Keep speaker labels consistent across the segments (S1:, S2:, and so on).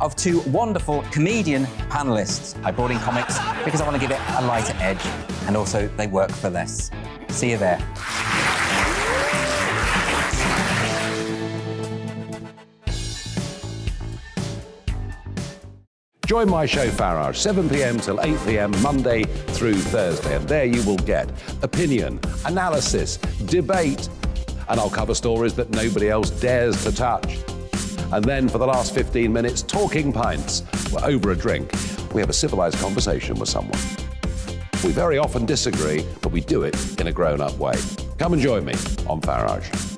S1: of two wonderful comedian panellists. I brought in comics because I want to give it a lighter edge, and also they work for less. See you there.
S2: Join my show Farage, 7 p.m. till 8 p.m. Monday through Thursday, and there you will get opinion, analysis, debate, and I'll cover stories that nobody else dares to touch. And then for the last 15 minutes, talking pints. We're over a drink. We have a civilised conversation with someone. We very often disagree, but we do it in a grown-up way. Come and join me on Farage.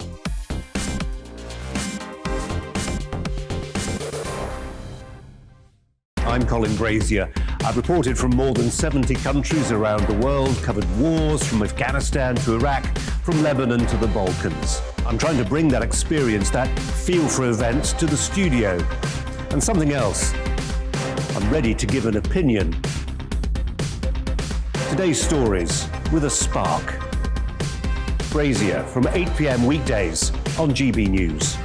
S3: I'm Colin Brazier. I've reported from more than 70 countries around the world, covered wars from Afghanistan to Iraq, from Lebanon to the Balkans. I'm trying to bring that experience, that feel for events, to the studio. And something else. I'm ready to give an opinion. Today's stories with a spark. Brazier from 8 p.m. weekdays on GB News.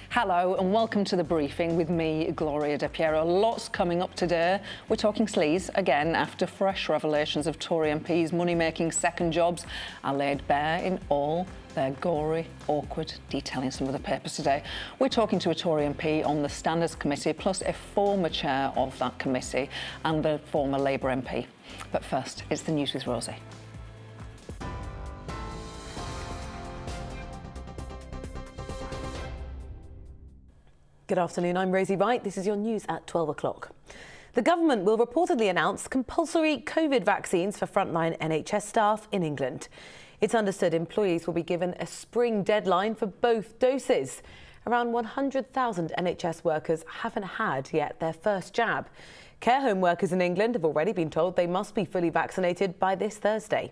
S4: Hello and welcome to the briefing with me, Gloria De Piero. Lots coming up today. We're talking sleaze again after fresh revelations of Tory MPs' money-making second jobs are laid bare in all their gory, awkward detailing some of the papers today. We're talking to a Tory MP on the Standards Committee, plus a former chair of that committee and a former Labour MP. But first, it's the news with Rosie.
S5: Good afternoon, I'm Rosie Wright. This is your news at 12 o'clock. The government will reportedly announce compulsory COVID vaccines for frontline NHS staff in England. It's understood employees will be given a spring deadline for both doses. Around 100,000 NHS workers haven't had yet their first jab. Care home workers in England have already been told they must be fully vaccinated by this Thursday.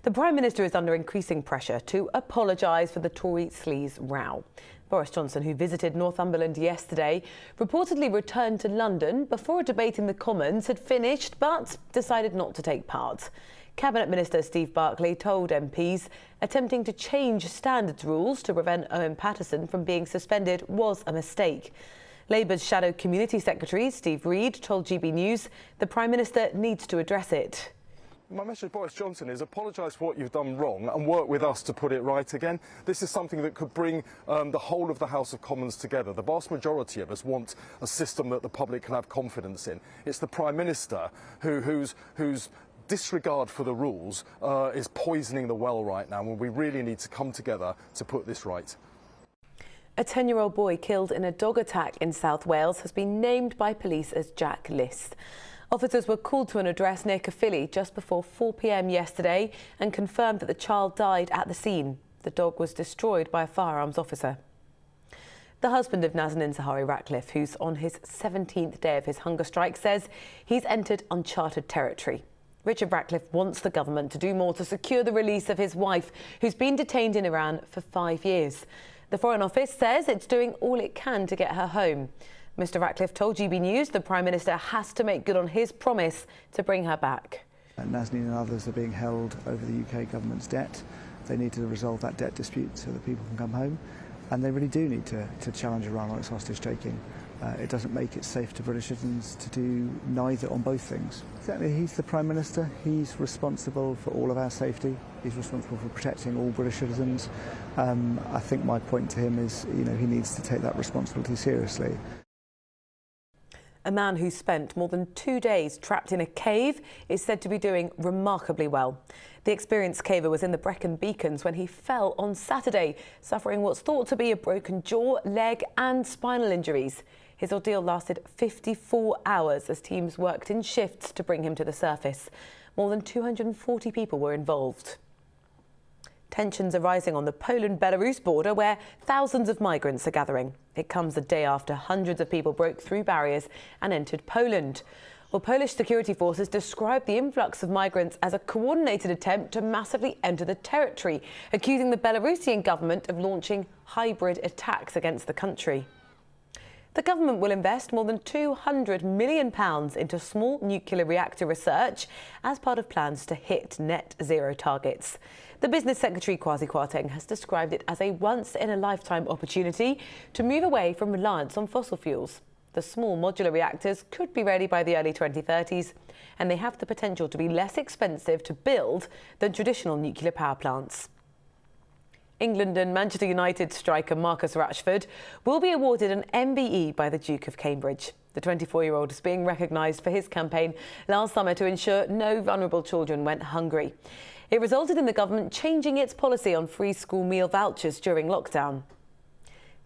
S5: The Prime Minister is under increasing pressure to apologise for the Tory sleaze row. Boris Johnson, who visited Northumberland yesterday, reportedly returned to London before a debate in the Commons had finished but decided not to take part. Cabinet Minister Steve Barclay told MPs attempting to change standards rules to prevent Owen Paterson from being suspended was a mistake. Labour's Shadow Community Secretary Steve Reid told GB News the Prime Minister needs to address it.
S6: My message to Boris Johnson is apologise for what you've done wrong and work with us to put it right again. This is something that could bring the whole of the House of Commons together. The vast majority of us want a system that the public can have confidence in. It's the Prime Minister whose disregard for the rules is poisoning the well right now, and we really need to come together to put this right.
S5: A 10-year-old boy killed in a dog attack in South Wales has been named by police as Jack List. Officers were called to an address near Caerphilly just before 4 p.m. yesterday and confirmed that the child died at the scene. The dog was destroyed by a firearms officer. The husband of Nazanin Zahawi Ratcliffe, who's on his 17th day of his hunger strike, says he's entered uncharted territory. Richard Ratcliffe wants the government to do more to secure the release of his wife, who's been detained in Iran for 5 years. The Foreign Office says it's doing all it can to get her home. Mr Ratcliffe told GB News the Prime Minister has to make good on his promise to bring her back.
S7: Nazanin and others are being held over the UK government's debt. They need to resolve that debt dispute so that people can come home. And they really do need to challenge Iran on its hostage-taking. It doesn't make it safe to British citizens to do neither on both things. Exactly, he's the Prime Minister. He's responsible for all of our safety. He's responsible for protecting all British citizens. I think my point to him is, he needs to take that responsibility seriously.
S5: A man who spent more than 2 days trapped in a cave is said to be doing remarkably well. The experienced caver was in the Brecon Beacons when he fell on Saturday, suffering what's thought to be a broken jaw, leg and spinal injuries. His ordeal lasted 54 hours as teams worked in shifts to bring him to the surface. More than 240 people were involved. Tensions are rising on the Poland-Belarus border where thousands of migrants are gathering. It comes a day after hundreds of people broke through barriers and entered Poland. Well, Polish security forces described the influx of migrants as a coordinated attempt to massively enter the territory, accusing the Belarusian government of launching hybrid attacks against the country. The government will invest more than £200 million into small nuclear reactor research as part of plans to hit net zero targets. The Business Secretary Kwasi Kwarteng has described it as a once-in-a-lifetime opportunity to move away from reliance on fossil fuels. The small modular reactors could be ready by the early 2030s, and they have the potential to be less expensive to build than traditional nuclear power plants. England and Manchester United striker Marcus Rashford will be awarded an MBE by the Duke of Cambridge. The 24-year-old is being recognised for his campaign last summer to ensure no vulnerable children went hungry. It resulted in the government changing its policy on free school meal vouchers during lockdown.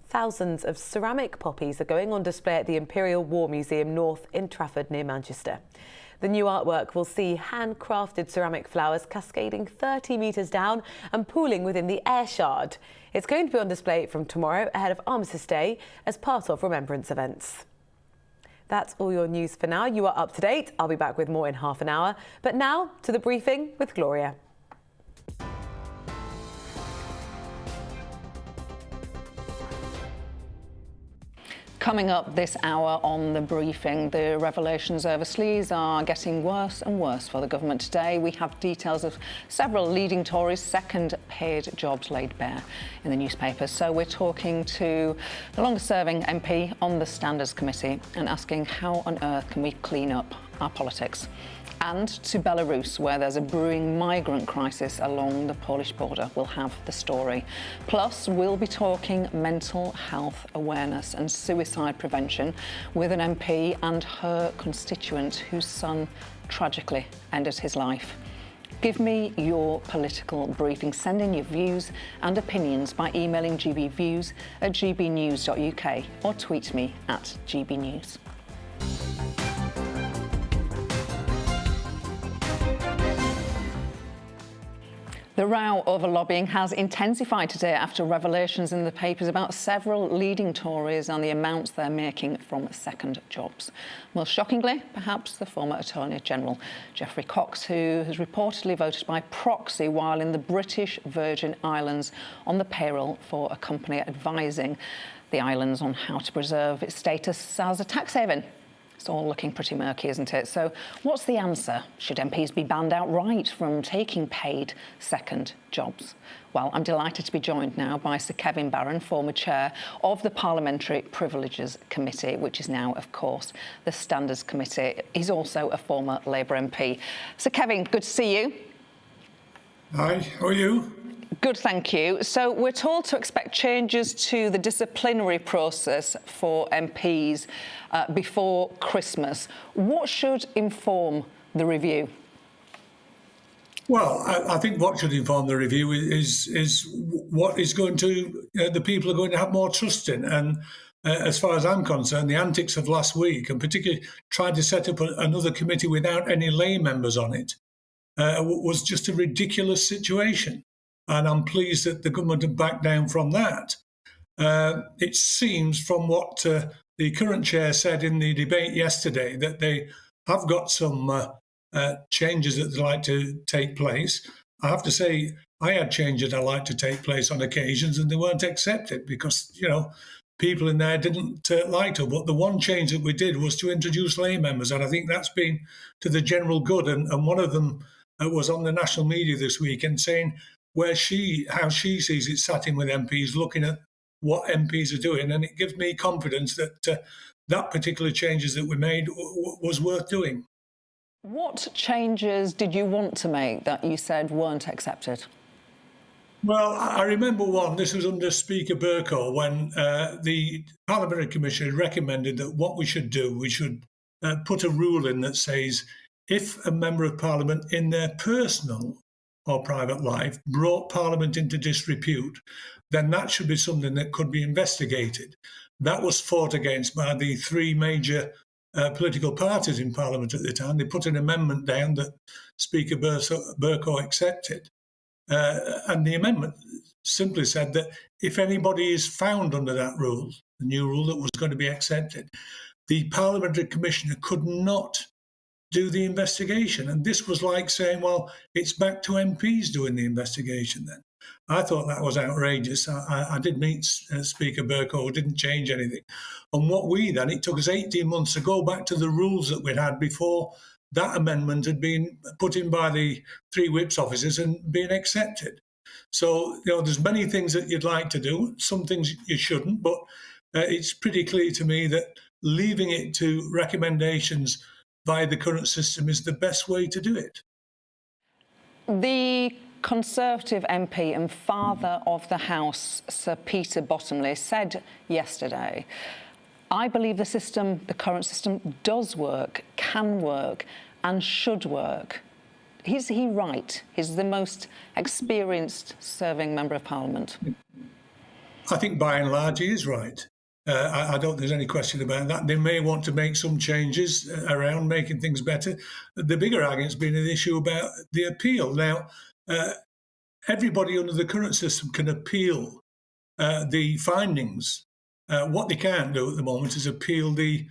S5: Thousands of ceramic poppies are going on display at the Imperial War Museum North in Trafford near Manchester. The new artwork will see handcrafted ceramic flowers cascading 30 metres down and pooling within the air shard. It's going to be on display from tomorrow ahead of Armistice Day as part of remembrance events. That's all your news for now. You are up to date. I'll be back with more in half an hour. But now to the briefing with Gloria.
S4: Coming up this hour on the briefing, the revelations over sleaze are getting worse and worse for the government today. We have details of several leading Tories' second paid jobs laid bare in the newspapers. So we're talking to the longest-serving MP on the Standards Committee and asking how on earth can we clean up our politics. And to Belarus, where there's a brewing migrant crisis along the Polish border. We'll have the story. Plus, we'll be talking mental health awareness and suicide prevention with an MP and her constituent whose son tragically ended his life. Give me your political briefing. Send in your views and opinions by emailing gbviews@gbnews.uk or tweet me at gbnews. The row over lobbying has intensified today after revelations in the papers about several leading Tories and the amounts they're making from second jobs. Most shockingly, perhaps the former Attorney General, Geoffrey Cox, who has reportedly voted by proxy while in the British Virgin Islands on the payroll for a company advising the islands on how to preserve its status as a tax haven. It's all looking pretty murky, isn't it? So what's the answer? Should MPs be banned outright from taking paid second jobs? Well, I'm delighted to be joined now by Sir Kevin Barron, former chair of the Parliamentary Privileges Committee, which is now, of course, the Standards Committee. He's also a former Labour MP. Sir Kevin, good to see you.
S8: Hi, how are you?
S4: Good, thank you. So we're told to expect changes to the disciplinary process for MPs before Christmas. What should inform the review?
S8: Well, I think what should inform the review is what is going to the people are going to have more trust in. And as far as I'm concerned, the antics of last week, and particularly trying to set up another committee without any lay members on it, was just a ridiculous situation. And I'm pleased that the government have backed down from that. It seems from what the current chair said in the debate yesterday that they have got some changes that they'd like to take place. I have to say, I had changes I'd like to take place on occasions and they weren't accepted because, you know, people in there didn't like it. But the one change that we did was to introduce lay members, and I think that's been to the general good. And one of them was on the national media this week and saying how she sees it sat in with MPs, looking at what MPs are doing, and it gives me confidence that that particular changes that we made was worth doing.
S4: What changes did you want to make that you said weren't accepted?
S8: Well, I remember one. This was under Speaker Burko when the Parliamentary Commission had recommended that what we should do, we should put a rule in that says if a Member of Parliament in their personal or private life brought Parliament into disrepute, then that should be something that could be investigated. That was fought against by the three major political parties in Parliament at the time. They put an amendment down that Speaker Burko accepted. And the amendment simply said that if anybody is found under that rule, the new rule that was going to be accepted, the Parliamentary Commissioner could not do the investigation. And this was like saying, well, it's back to MPs doing the investigation then. I thought that was outrageous. I did meet Speaker Bercow, who didn't change anything. And what it took us 18 months to go back to the rules that we'd had before that amendment had been put in by the 3 whips officers and been accepted. So, there's many things that you'd like to do, some things you shouldn't, but it's pretty clear to me that leaving it to recommendations via the current system is the best way to do it.
S4: The Conservative MP and Father of the House, Sir Peter Bottomley, said yesterday, "I believe the current system does work, can work and should work." Is he right? He's the most experienced serving Member of Parliament.
S8: I think by and large he is right. I don't think there's any question about that. They may want to make some changes around making things better. The bigger argument's been an issue about the appeal. Now, everybody under the current system can appeal the findings. What they can't do at the moment is appeal the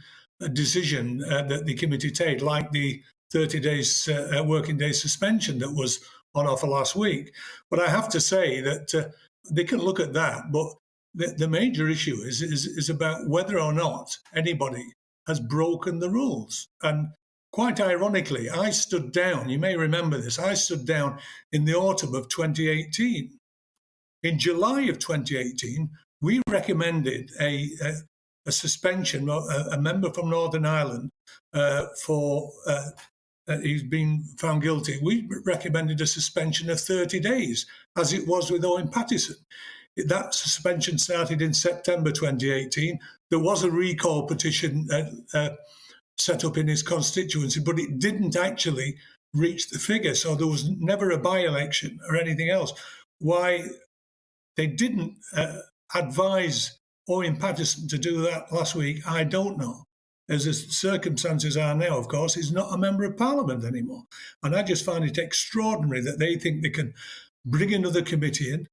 S8: decision that the committee take, like the 30 days working day suspension that was on offer last week. But I have to say that they can look at that, but the major issue is about whether or not anybody has broken the rules. And quite ironically, I stood down, you may remember this, I stood down in the autumn of 2018. In July of 2018, we recommended a suspension, a member from Northern Ireland he's been found guilty. We recommended a suspension of 30 days, as it was with Owen Pattison. That suspension started in September 2018. There was a recall petition set up in his constituency, but it didn't actually reach the figure. So there was never a by-election or anything else. Why they didn't advise Owen Pattison to do that last week, I don't know. As the circumstances are now, of course, he's not a Member of Parliament anymore. And I just find it extraordinary that they think they can bring another committee in,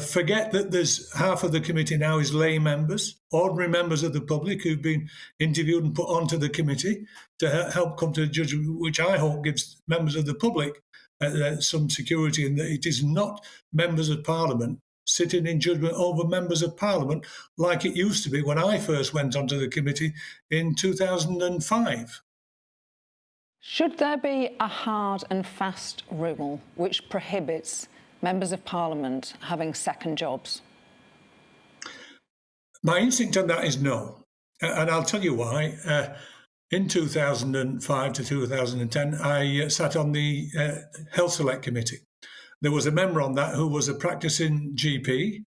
S8: forget that there's half of the committee now is lay members, ordinary members of the public who've been interviewed and put onto the committee to help come to a judgment, which I hope gives members of the public some security in that it is not members of Parliament sitting in judgment over members of Parliament like it used to be when I first went onto the committee in 2005.
S4: Should there be a hard and fast rule which prohibits members of Parliament having second jobs?
S8: My instinct on that is no. And I'll tell you why. In 2005 to 2010, I sat on the Health Select Committee. There was a member on that who was a practicing GP,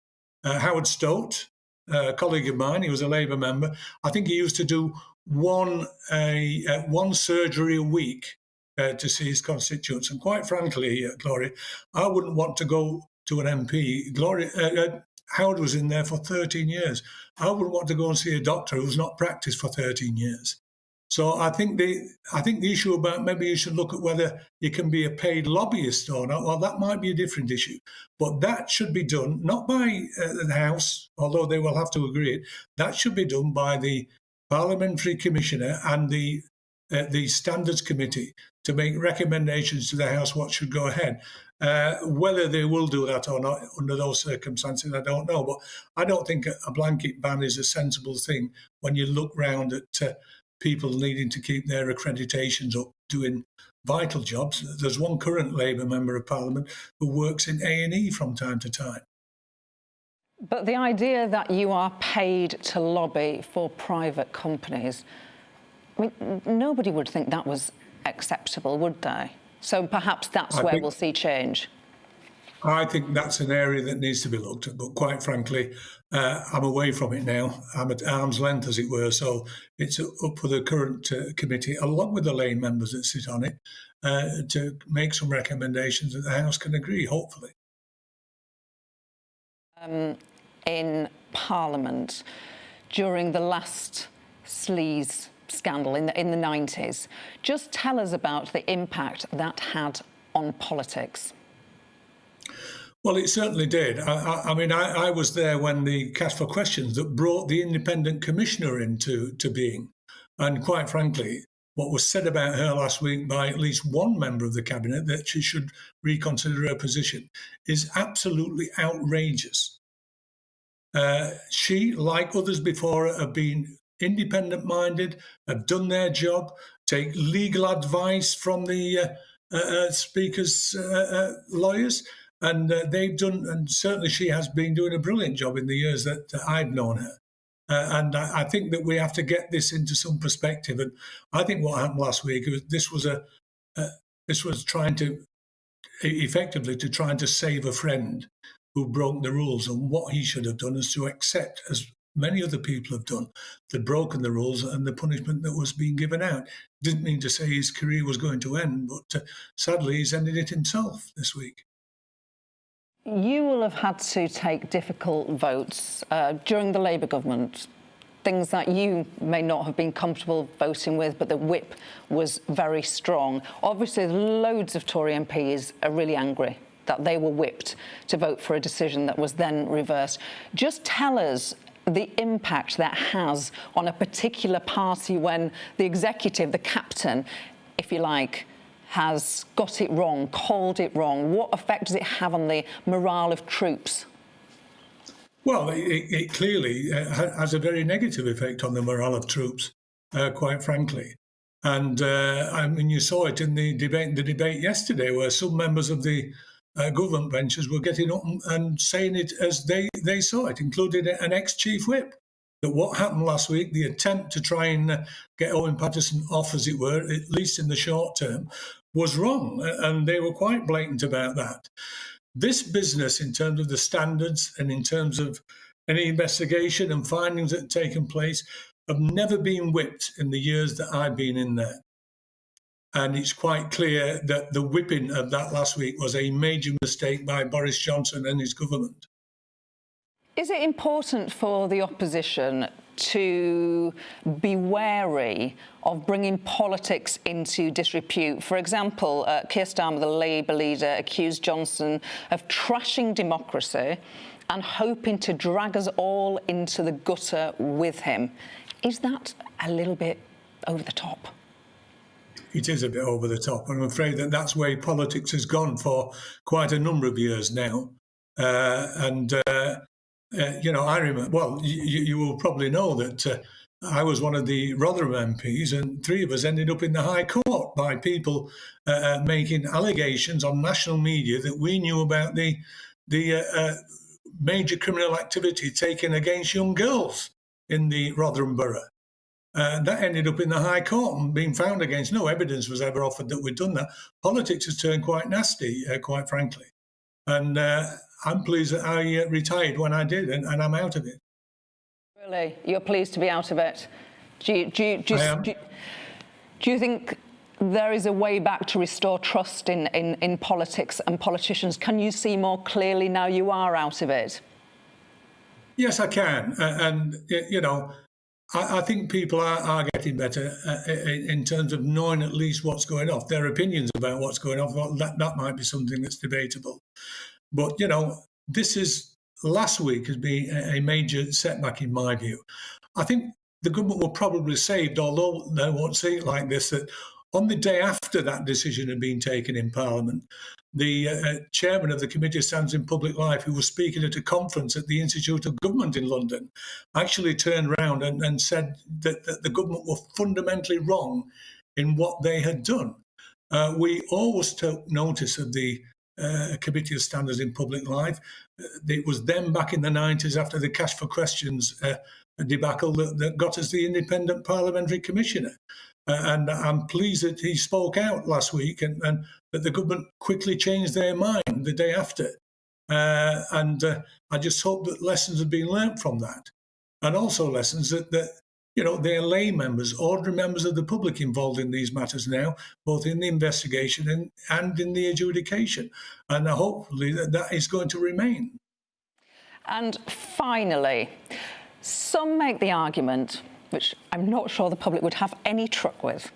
S8: Howard Stote, a colleague of mine. He was a Labour member. I think he used to do one surgery a week to see his constituents. And quite frankly, Gloria, I wouldn't want to go to an MP. Howard was in there for 13 years. I wouldn't want to go and see a doctor who's not practiced for 13 years. So I think the issue about maybe you should look at whether you can be a paid lobbyist or not, well, that might be a different issue. But that should be done, not by the House, although they will have to agree it. That should be done by the Parliamentary Commissioner and the Standards Committee to make recommendations to the House what should go ahead. Whether they will do that or not under those circumstances, I don't know. But I don't think a blanket ban is a sensible thing when you look round at people needing to keep their accreditations up, doing vital jobs. There's one current Labour Member of Parliament who works in A&E from time to time.
S4: But the idea that you are paid to lobby for private companies, I mean, nobody would think that was acceptable, would they? So perhaps that's where we'll see change.
S8: I think that's an area that needs to be looked at, but quite frankly, I'm away from it now. I'm at arm's length, as it were, so it's up for the current committee, along with the lay members that sit on it, to make some recommendations that the House can agree, hopefully.
S4: In Parliament, during the last sleaze scandal in the 90s, just tell us about the impact that had on politics.
S8: Well, it certainly did. I mean, I was there when the Cast for Questions that brought the independent commissioner into being. And quite frankly, what was said about her last week by at least one member of the cabinet, that she should reconsider her position, is absolutely outrageous. She, like others before her, have been independent-minded, have done their job, take legal advice from the Speaker's lawyers, and they've done, and certainly she has been doing a brilliant job in the years that I've known her. And I think that we have to get this into some perspective. And I think what happened last week was this was trying to effectively trying to save a friend who broke the rules, and what he should have done is to accept, as many other people have done, they'd broken the rules and the punishment that was being given out. Didn't mean to say his career was going to end, but sadly he's ended it himself this week.
S4: You will have had to take difficult votes during the Labour government, things that you may not have been comfortable voting with, but the whip was very strong. Obviously, loads of Tory MPs are really angry that they were whipped to vote for a decision that was then reversed. Just tell us the impact that has on a particular party when the executive, the captain, if you like, has got it wrong, called it wrong. What effect does it have on the morale of troops?
S8: Well, it clearly has a very negative effect on the morale of troops, quite frankly. And I mean, you saw it in the debate yesterday, where some members of the government benches were getting up and saying it as they saw it, including an ex-chief whip. That what happened last week, the attempt to try and get Owen Paterson off, as it were, at least in the short term, was wrong, and they were quite blatant about that. This business, in terms of the standards and in terms of any investigation and findings that have taken place, have never been whipped in the years that I've been in there. And it's quite clear that the whipping of that last week was a major mistake by Boris Johnson and his government.
S4: Is it important for the opposition to be wary of bringing politics into disrepute? For example, Keir Starmer, the Labour leader, accused Johnson of trashing democracy and hoping to drag us all into the gutter with him. Is that a little bit over the top?
S8: It is a bit over the top. I'm afraid that that's where politics has gone for quite a number of years now. You know, I remember, well, you will probably know that I was one of the Rotherham MPs, and three of us ended up in the High Court by people making allegations on national media that we knew about the major criminal activity taken against young girls in the Rotherham borough. That ended up in the High Court and being found against. No evidence was ever offered that we'd done that. Politics has turned quite nasty, quite frankly. And I'm pleased that I retired when I did, and I'm out of it.
S4: Really? You're pleased to be out of it? Do you think there is a way back to restore trust in politics and politicians? Can you see more clearly now you are out of it?
S8: Yes, I can. And, you know, I think people are getting better in terms of knowing at least what's going on. Their opinions about what's going on, well, that might be something that's debatable. But, you know, last week has been a major setback in my view. I think the government were probably saved, although they won't see it like this, that on the day after that decision had been taken in Parliament, the chairman of the Committee of Standards in Public Life, who was speaking at a conference at the Institute of Government in London, actually turned around and said that the government were fundamentally wrong in what they had done. We always took notice of the Committee of Standards in Public Life. It was them back in the 90s, after the Cash for Questions debacle, that got us the Independent Parliamentary Commissioner. And I'm pleased that he spoke out last week and that the government quickly changed their mind the day after. I just hope that lessons have been learnt from that. And also lessons that you know, they're lay members, ordinary members of the public involved in these matters now, both in the investigation and in the adjudication. And hopefully that is going to remain.
S4: And finally, some make the argument, which I'm not sure the public would have any truck with,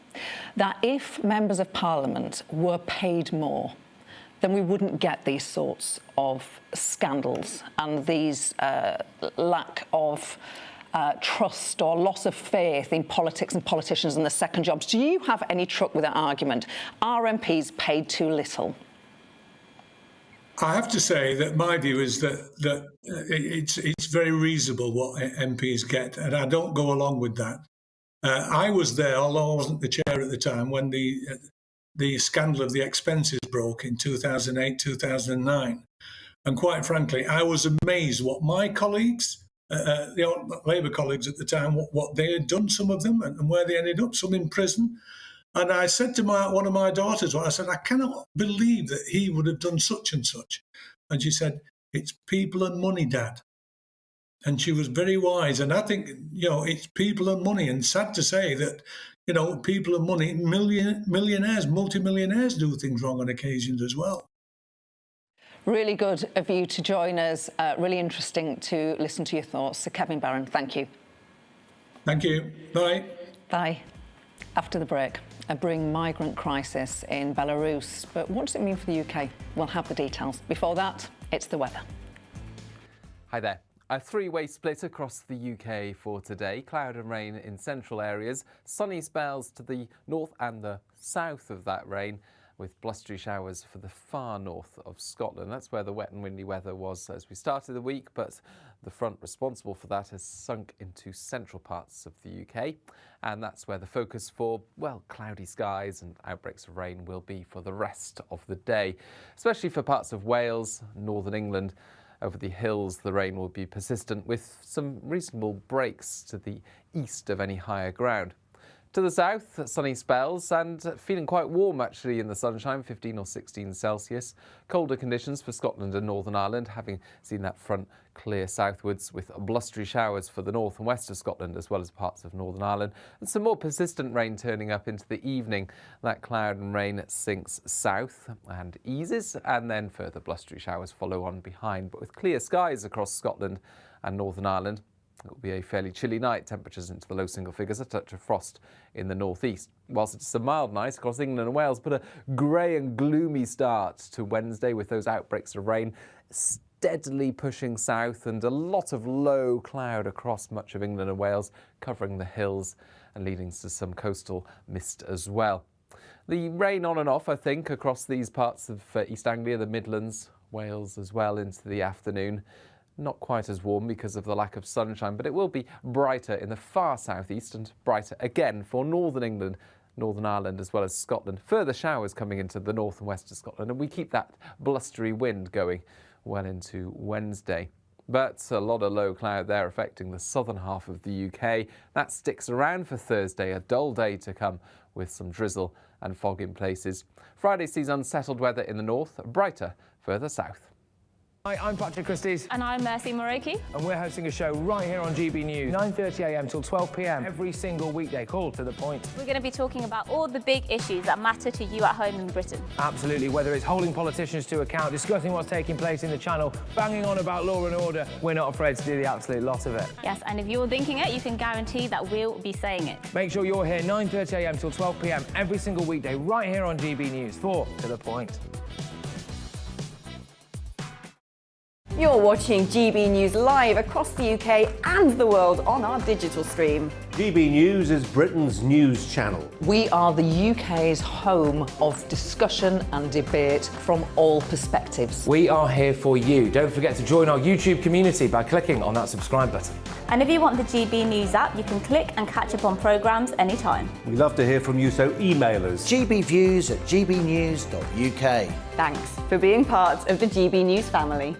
S4: that if members of Parliament were paid more, then we wouldn't get these sorts of scandals and these lack of trust or loss of faith in politics and politicians and the second jobs. Do you have any truck with that argument? Are MPs paid too little?
S8: I have to say that my view is that it's very reasonable what MPs get, and I don't go along with that. I was there, although I wasn't the chair at the time, when the scandal of the expenses broke in 2008, 2009. And quite frankly, I was amazed what my colleagues, the Labour colleagues at the time, what they had done, some of them, and where they ended up, some in prison. And I said to one of my daughters, I said, I cannot believe that he would have done such and such. And she said, it's people and money, Dad. And she was very wise. And I think, it's people and money. And sad to say that, people and money, millionaires, multimillionaires do things wrong on occasions as well.
S4: Really good of you to join us. Really interesting to listen to your thoughts. So Kevin Barron, thank you.
S8: Thank you. Bye.
S4: Bye. After the break, a brewing migrant crisis in Belarus. But what does it mean for the UK? We'll have the details. Before that, it's the weather.
S9: Hi there. A three-way split across the UK for today. Cloud and rain in central areas, sunny spells to the north and the south of that rain, with blustery showers for the far north of Scotland. That's where the wet and windy weather was as we started the week, but the front responsible for that has sunk into central parts of the UK, and that's where the focus for, well, cloudy skies and outbreaks of rain will be for the rest of the day, especially for parts of Wales, northern England. Over the hills, the rain will be persistent with some reasonable breaks to the east of any higher ground. To the south, sunny spells and feeling quite warm actually in the sunshine, 15 or 16 Celsius. Colder conditions for Scotland and Northern Ireland, having seen that front clear southwards with blustery showers for the north and west of Scotland as well as parts of Northern Ireland. And some more persistent rain turning up into the evening. That cloud and rain sinks south and eases, and then further blustery showers follow on behind. But with clear skies across Scotland and Northern Ireland, it will be a fairly chilly night, temperatures into the low single figures, a touch of frost in the northeast. Whilst it's a mild night across England and Wales, but a grey and gloomy start to Wednesday with those outbreaks of rain steadily pushing south and a lot of low cloud across much of England and Wales, covering the hills and leading to some coastal mist as well. The rain on and off, I think, across these parts of East Anglia, the Midlands, Wales as well into the afternoon. Not quite as warm because of the lack of sunshine, but it will be brighter in the far southeast and brighter again for northern England, Northern Ireland as well as Scotland. Further showers coming into the north and west of Scotland, and we keep that blustery wind going well into Wednesday. But a lot of low cloud there affecting the southern half of the UK. That sticks around for Thursday, a dull day to come with some drizzle and fog in places. Friday sees unsettled weather in the north, brighter further south.
S10: Hi, I'm Patrick Christie's.
S11: And I'm Mercy Moroki.
S10: And we're hosting a show right here on GB News, 9:30 a.m. till 12 p.m. every single weekday, called To The Point.
S11: We're going to be talking about all the big issues that matter to you at home in Britain.
S10: Absolutely, whether it's holding politicians to account, discussing what's taking place in the Channel, banging on about law and order, we're not afraid to do the absolute lot of it.
S11: Yes, and if you're thinking it, you can guarantee that we'll be saying it.
S10: Make sure you're here 9:30 a.m. till 12 p.m. every single weekday, right here on GB News for To The Point.
S12: You're watching GB News live across the UK and the world on our digital stream.
S3: GB News is Britain's news channel.
S4: We are the UK's home of discussion and debate from all perspectives.
S10: We are here for you. Don't forget to join our YouTube community by clicking on that subscribe button.
S11: And if you want the GB News app, you can click and catch up on programmes anytime.
S3: We love to hear from you, so email us.
S12: gbviews@gbnews.uk. Thanks for being part of the GB News family.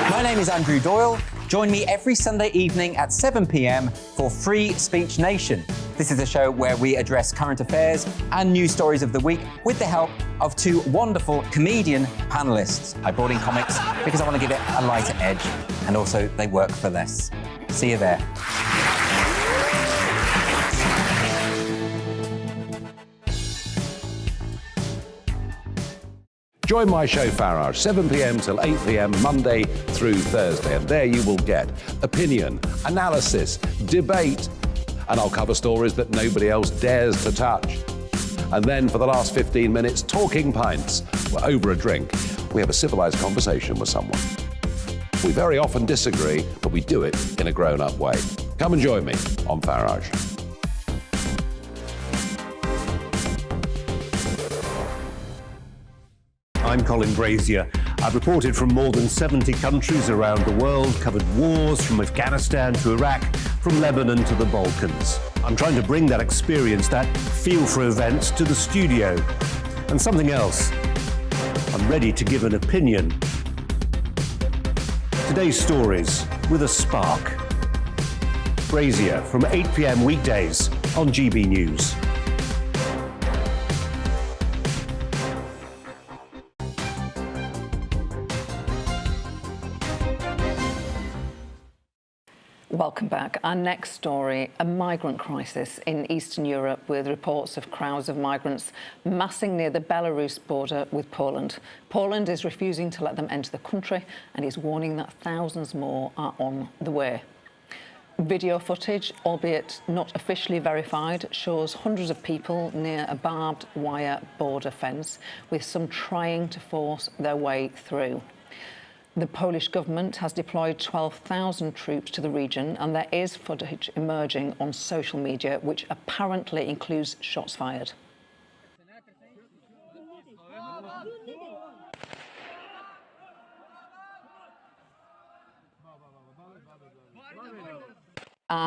S1: My name is Andrew Doyle. Join me every Sunday evening at 7 p.m. for Free Speech Nation. This is a show where we address current affairs and news stories of the week with the help of two wonderful comedian panellists. I brought in comics because I want to give it a lighter edge, and also they work for less. See you there.
S2: Join my show Farage, 7 p.m. till 8 p.m. Monday through Thursday, and there you will get opinion, analysis, debate, and I'll cover stories that nobody else dares to touch. And then for the last 15 minutes, talking pints. We're over a drink. We have a civilised conversation with someone. We very often disagree, but we do it in a grown-up way. Come and join me on Farage.
S3: I'm Colin Brazier. I've reported from more than 70 countries around the world, covered wars from Afghanistan to Iraq, from Lebanon to the Balkans. I'm trying to bring that experience, that feel for events, to the studio. And something else, I'm ready to give an opinion. Today's stories with a spark. Brazier from 8 p.m. weekdays on GB News.
S4: Welcome back. Our next story, a migrant crisis in Eastern Europe with reports of crowds of migrants massing near the Belarus border with Poland. Poland is refusing to let them enter the country and is warning that thousands more are on the way. Video footage, albeit not officially verified, shows hundreds of people near a barbed wire border fence, with some trying to force their way through. The Polish government has deployed 12,000 troops to the region, and there is footage emerging on social media which apparently includes shots fired.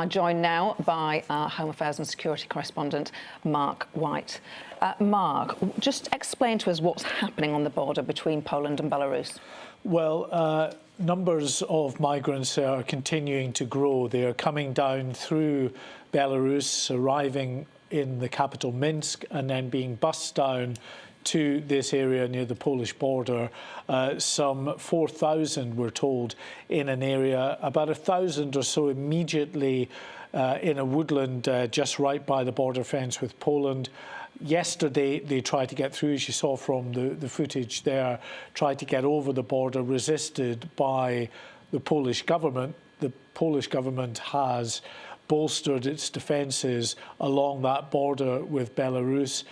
S4: Joined now by our Home Affairs and Security correspondent, Mark White. Mark, just explain to us what's happening on the border between Poland and Belarus.
S13: Well, numbers of migrants are continuing to grow. They are coming down through Belarus, arriving in the capital Minsk, and then being bussed down to this area near the Polish border. Some 4,000 we're told in an area, about 1,000 or so immediately in a woodland just right by the border fence with Poland. Yesterday they tried to get through, as you saw from the footage there, tried to get over the border, resisted by the Polish government. The Polish government has bolstered its defences along that border with Belarus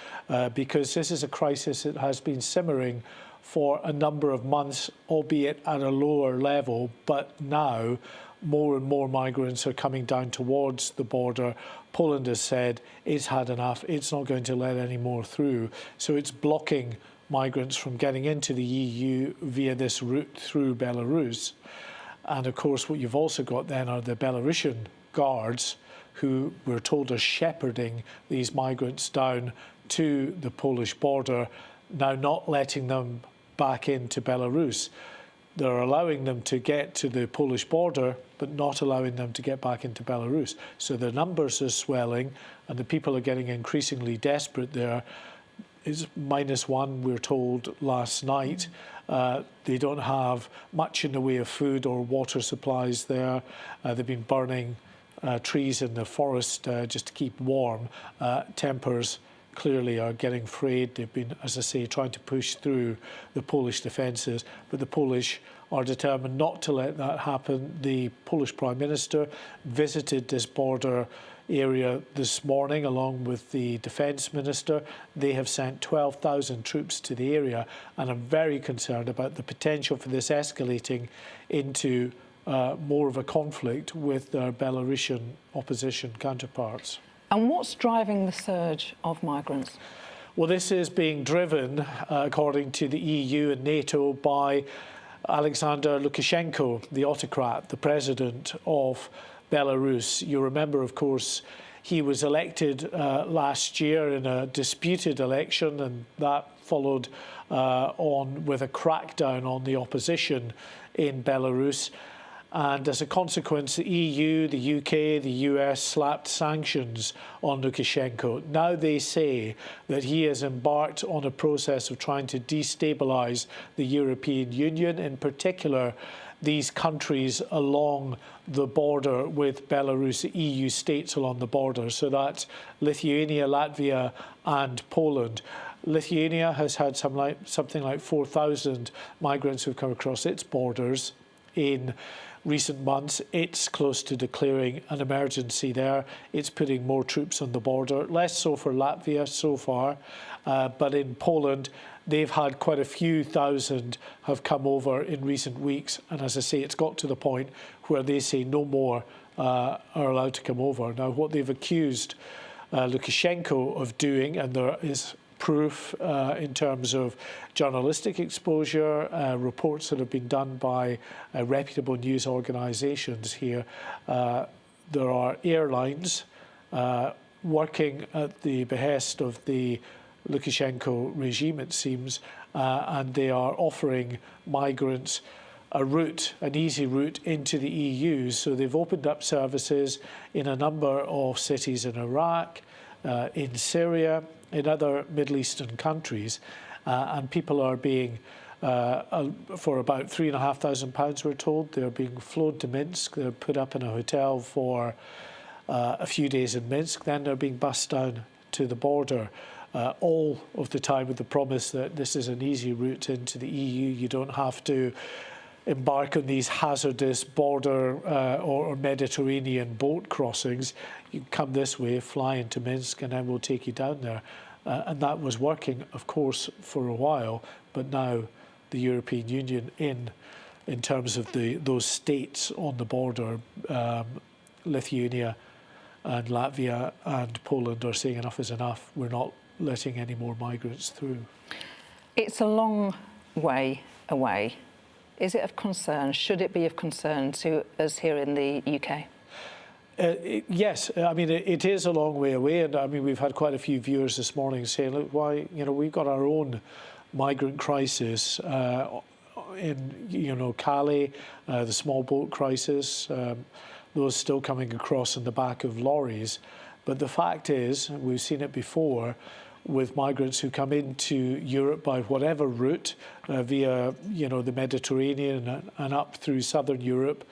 S13: because this is a crisis that has been simmering for a number of months, albeit at a lower level, but now more and more migrants are coming down towards the border. Poland has said it's had enough, it's not going to let any more through, so it's blocking migrants from getting into the EU via this route through Belarus. And of course what you've also got then are the Belarusian guards who we're told are shepherding these migrants down to the Polish border, now not letting them back into Belarus. They're allowing them to get to the Polish border, but not allowing them to get back into Belarus. So the numbers are swelling and the people are getting increasingly desperate there. It's -1, we're told, last night. They don't have much in the way of food or water supplies there. They've been burning trees in the forest just to keep warm. Tempers clearly are getting frayed. They've been, as I say, trying to push through the Polish defences, but the Polish are determined not to let that happen. The Polish Prime Minister visited this border area this morning along with the Defence Minister. They have sent 12,000 troops to the area and are very concerned about the potential for this escalating into more of a conflict with their Belarusian opposition counterparts.
S4: And what's driving the surge of migrants?
S13: Well, this is being driven, according to the EU and NATO, by Alexander Lukashenko, the autocrat, the president of Belarus. You remember, of course, he was elected last year in a disputed election, and that followed on with a crackdown on the opposition in Belarus. And as a consequence, the EU, the UK, the US slapped sanctions on Lukashenko. Now they say that he has embarked on a process of trying to destabilise the European Union, in particular these countries along the border with Belarus, EU states along the border. So that's Lithuania, Latvia and Poland. Lithuania has had something like 4,000 migrants who've come across its borders in recent months. It's close to declaring an emergency there. It's putting more troops on the border, less so for Latvia so far, but in Poland, they've had quite a few thousand have come over in recent weeks. And as I say, it's got to the point where they say no more are allowed to come over. Now, what they've accused Lukashenko of doing, and there is proof in terms of journalistic exposure, reports that have been done by reputable news organisations here. There are airlines working at the behest of the Lukashenko regime, it seems, and they are offering migrants a route, an easy route into the EU. So they've opened up services in a number of cities in Iraq, in Syria, in other Middle Eastern countries, and people are being, for about £3,500, we're told, they're being flown to Minsk. They're put up in a hotel for a few days in Minsk, then they're being bussed down to the border. All of the time with the promise that this is an easy route into the EU. You don't have to embark on these hazardous border or Mediterranean boat crossings. You come this way, fly into Minsk, and then we'll take you down there. And that was working, of course, for a while, but now the European Union, in terms of those states on the border, Lithuania and Latvia and Poland, are saying enough is enough. We're not letting any more migrants through. It's a long way away. Is it of concern? Should it be of concern to us here in the UK? Yes, I mean, it is a long way away. And I mean, we've had quite a few viewers this morning saying, look, why, you know, we've got our own migrant crisis in, you know, Calais, the small boat crisis, those still coming across in the back of lorries. But the fact is, we've seen it before, with migrants who come into Europe by whatever route, via, you know, the Mediterranean and up through southern Europe,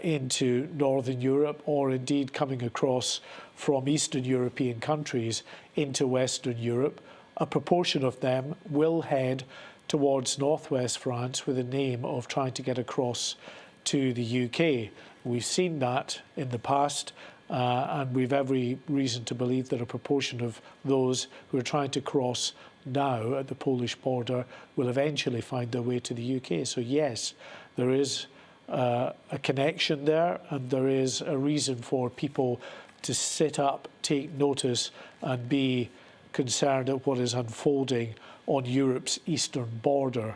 S13: into northern Europe, or indeed coming across from Eastern European countries into Western Europe, a proportion of them will head towards northwest France with the aim of trying to get across to the UK. We've seen that in the past. And we've every reason to believe that a proportion of those who are trying to cross now at the Polish border will eventually find their way to the UK. So yes, there is a connection there, and there is a reason for people to sit up, take notice, and be concerned at what is unfolding on Europe's eastern border.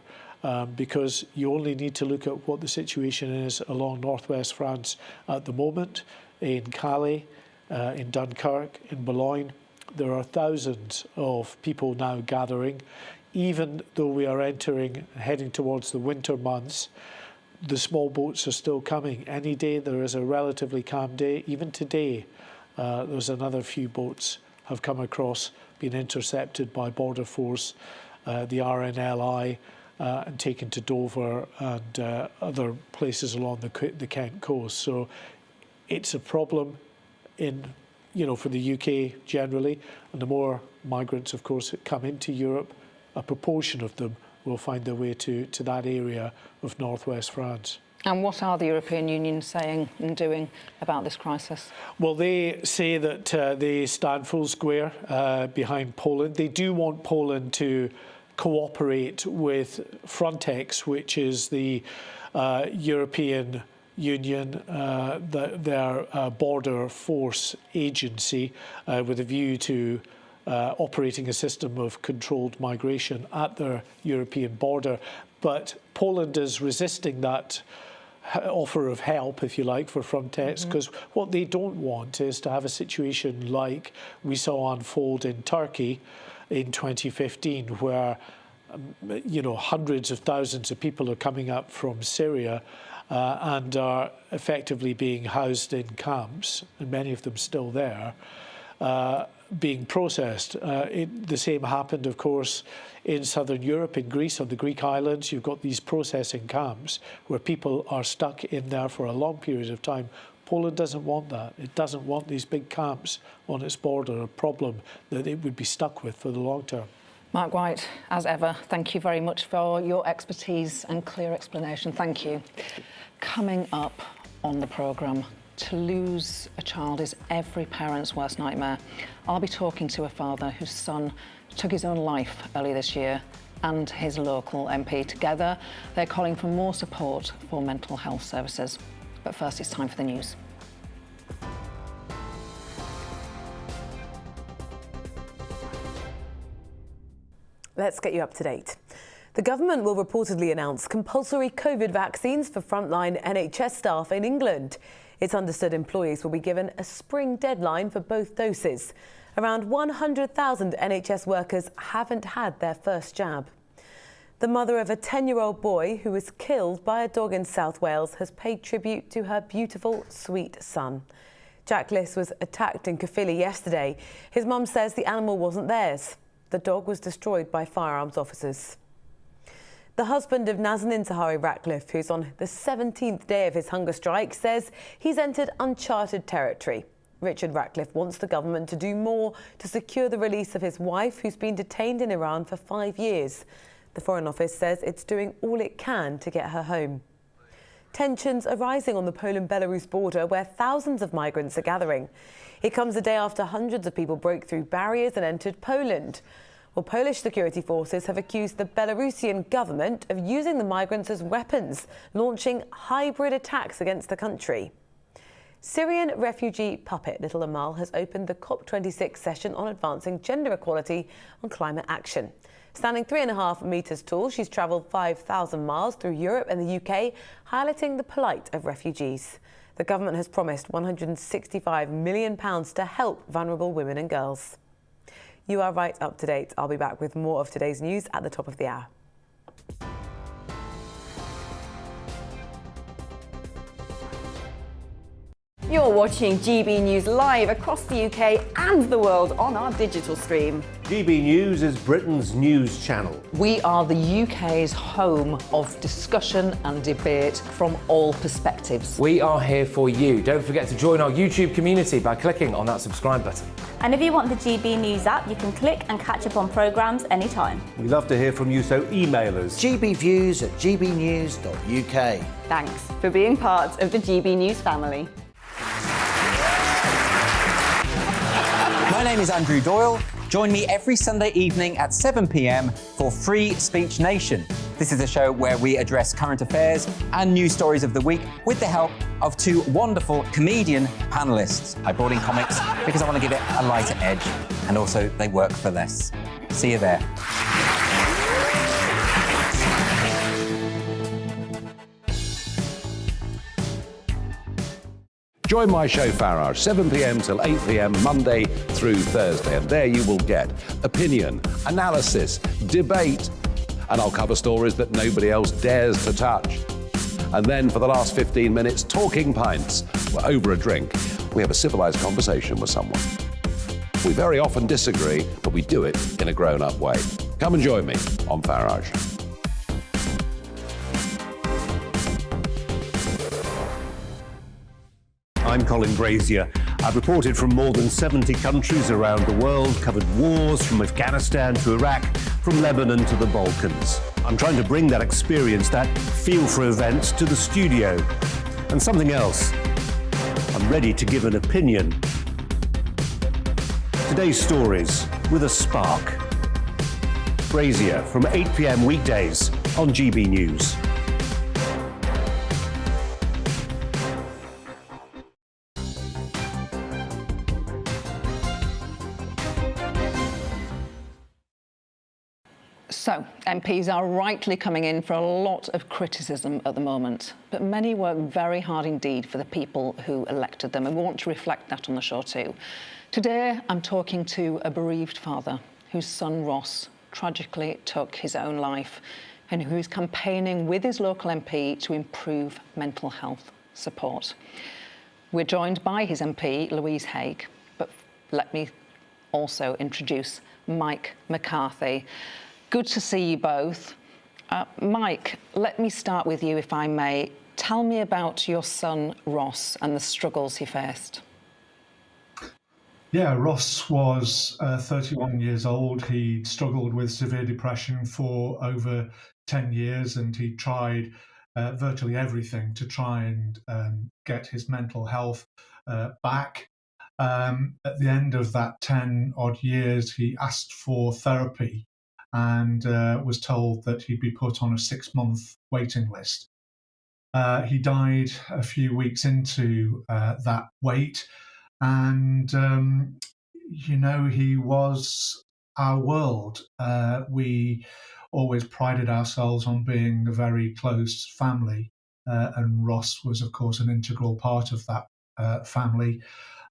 S13: Because you only need to look at what the situation is along northwest France at the moment, in Calais, in Dunkirk, in Boulogne. There are thousands of people now gathering. Even though we are heading towards the winter months, the small boats are still coming. Any day there is a relatively calm day. Even today, there's another few boats have come across, been intercepted by Border Force, the RNLI, and taken to Dover and other places along the Kent coast. So it's a problem for the UK generally, and the more migrants, of course, that come into Europe, a proportion of them will find their way to that area of northwest France. And what are the European Union saying and doing about this crisis? Well, they say that they stand full square behind Poland. They do want Poland to cooperate with Frontex, which is the European Union, their border force agency, with a view to operating a system of controlled migration at their European border. But Poland is resisting that offer of help, if you like, for Frontex, because what they don't want is to have a situation like we saw unfold in Turkey in 2015, where hundreds of thousands of people are coming up from Syria and are effectively being housed in camps, and many of them still there, being processed. The same happened, of course, in southern Europe, in Greece, on the Greek islands. You've got these processing camps where people are stuck in there for a long period of time. Poland doesn't want that. It doesn't want these big camps on its border, a problem that it would be stuck with for the long term.
S4: Mark White, as ever, thank you very much for your expertise and clear explanation. Thank you. Coming up on the programme, to lose a child is every parent's worst nightmare. I'll be talking to a father whose son took his own life earlier this year and his local MP. Together, they're calling for more support for mental health services. But first, it's time for the news.
S5: Let's get you up to date. The government will reportedly announce compulsory COVID vaccines for frontline NHS staff in England. It's understood employees will be given a spring deadline for both doses. Around 100,000 NHS workers haven't had their first jab. The mother of a 10-year-old boy who was killed by a dog in South Wales has paid tribute to her beautiful, sweet son. Jack Liss was attacked in Caerphilly yesterday. His mum says the animal wasn't theirs. The dog was destroyed by firearms officers. The husband of Nazanin Zahawi Ratcliffe, who's on the 17th day of his hunger strike, says he's entered uncharted territory. Richard Ratcliffe wants the government to do more to secure the release of his wife, who's been detained in Iran for 5 years. The Foreign Office says it's doing all it can to get her home. Tensions are rising on the Poland-Belarus border, where thousands of migrants are gathering. It comes a day after hundreds of people broke through barriers and entered Poland. Well, Polish security forces have accused the Belarusian government of using the migrants as weapons, launching hybrid attacks against the country. Syrian refugee puppet Little Amal has opened the COP26 session on advancing gender equality on climate action. Standing 3.5 metres tall, she's travelled 5,000 miles through Europe and the UK, highlighting the plight of refugees. The government has promised £165 million to help vulnerable women and girls. You are right up to date. I'll be back with more of today's news at the top of the hour.
S12: You're watching GB News live across the UK and the world on our digital stream.
S3: GB News is Britain's news channel.
S4: We are the UK's home of discussion and debate from all perspectives.
S10: We are here for you. Don't forget to join our YouTube community by clicking on that subscribe button.
S11: And if you want the GB News app, you can click and catch up on programmes anytime.
S3: We love to hear from you, so email us.
S14: gbviews@gbnews.uk.
S12: Thanks for being part of the GB News family.
S1: My name is Andrew Doyle. Join me every Sunday evening at 7 p.m. for Free Speech Nation. This is a show where we address current affairs and news stories of the week with the help of two wonderful comedian panellists. I brought in comics because I want to give it a lighter edge, and also they work for less. See you there.
S2: Join my show Farage, 7 p.m. till 8 p.m. Monday through Thursday, and there you will get opinion, analysis, debate, and I'll cover stories that nobody else dares to touch. And then for the last 15 minutes, talking pints. We're over a drink. We have a civilised conversation with someone. We very often disagree, but we do it in a grown-up way. Come and join me on Farage.
S3: I'm Colin Brazier. I've reported from more than 70 countries around the world, covered wars from Afghanistan to Iraq, from Lebanon to the Balkans. I'm trying to bring that experience, that feel for events, to the studio. And something else, I'm ready to give an opinion. Today's stories with a spark. Brazier from 8 p.m. weekdays on GB News.
S4: So, MPs are rightly coming in for a lot of criticism at the moment, but many work very hard indeed for the people who elected them, and we want to reflect that on the show too. Today, I'm talking to a bereaved father whose son Ross tragically took his own life and who is campaigning with his local MP to improve mental health support. We're joined by his MP, Louise HAIGH, but let me also introduce Mike McCarthy. Good to see you both. Mike, let me start with you, if I may. Tell me about your son, Ross, and the struggles he faced.
S14: Yeah, Ross was 31 years old. He struggled with severe depression for over 10 years, and he tried virtually everything to try and get his mental health back. At the end of that 10 odd years, he asked for therapy and was told that he'd be put on a 6-month waiting list. He died a few weeks into that wait. And, you know, he was our world. We always prided ourselves on being a very close family. And Ross was, of course, an integral part of that family.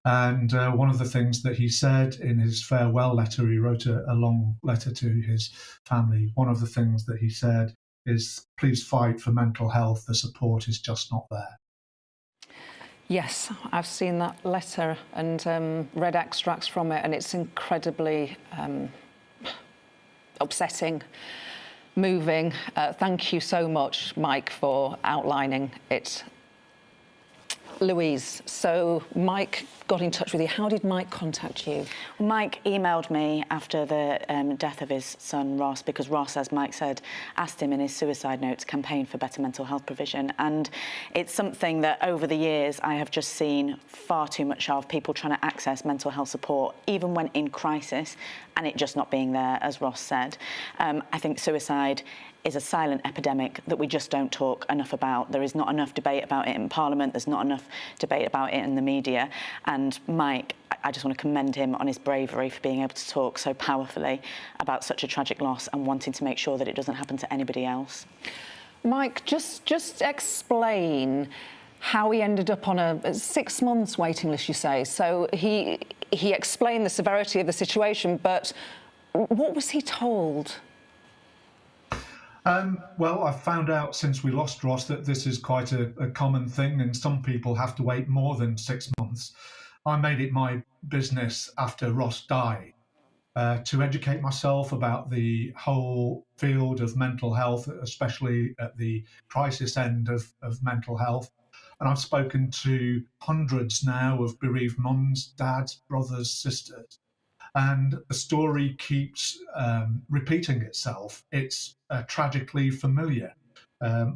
S14: And one of the things that he said in his farewell letter, he wrote a long letter to his family. One of the things that he said is, please fight for mental health. The support is just not there.
S4: Yes, I've seen that letter and read extracts from it, and it's incredibly upsetting, moving. Thank you so much, Mike, for outlining it. Louise, so Mike got in touch with you. How did Mike contact you?
S15: Mike emailed me after the death of his son Ross, because Ross, as Mike said, asked him in his suicide note to campaign for better mental health provision. And it's something that over the years I have just seen far too much of, people trying to access mental health support, even when in crisis, and it just not being there, as Ross said. I think suicide is a silent epidemic that we just don't talk enough about. There is not enough debate about it in Parliament. There's not enough debate about it in the media. And Mike, I just want to commend him on his bravery for being able to talk so powerfully about such a tragic loss and wanting to make sure that it doesn't happen to anybody else.
S4: Mike, just explain how he ended up on a 6 months waiting list, you say. So he explained the severity of the situation, but what was he told?
S14: Well, I've found out since we lost Ross that this is quite a common thing, and some people have to wait more than 6 months. I made it my business after Ross died to educate myself about the whole field of mental health, especially at the crisis end of mental health. And I've spoken to hundreds now of bereaved mums, dads, brothers, sisters. And the story keeps repeating itself. It's tragically familiar.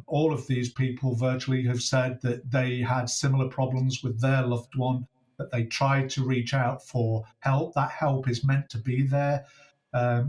S14: All of these people virtually have said that they had similar problems with their loved one, that they tried to reach out for help. That help is meant to be there.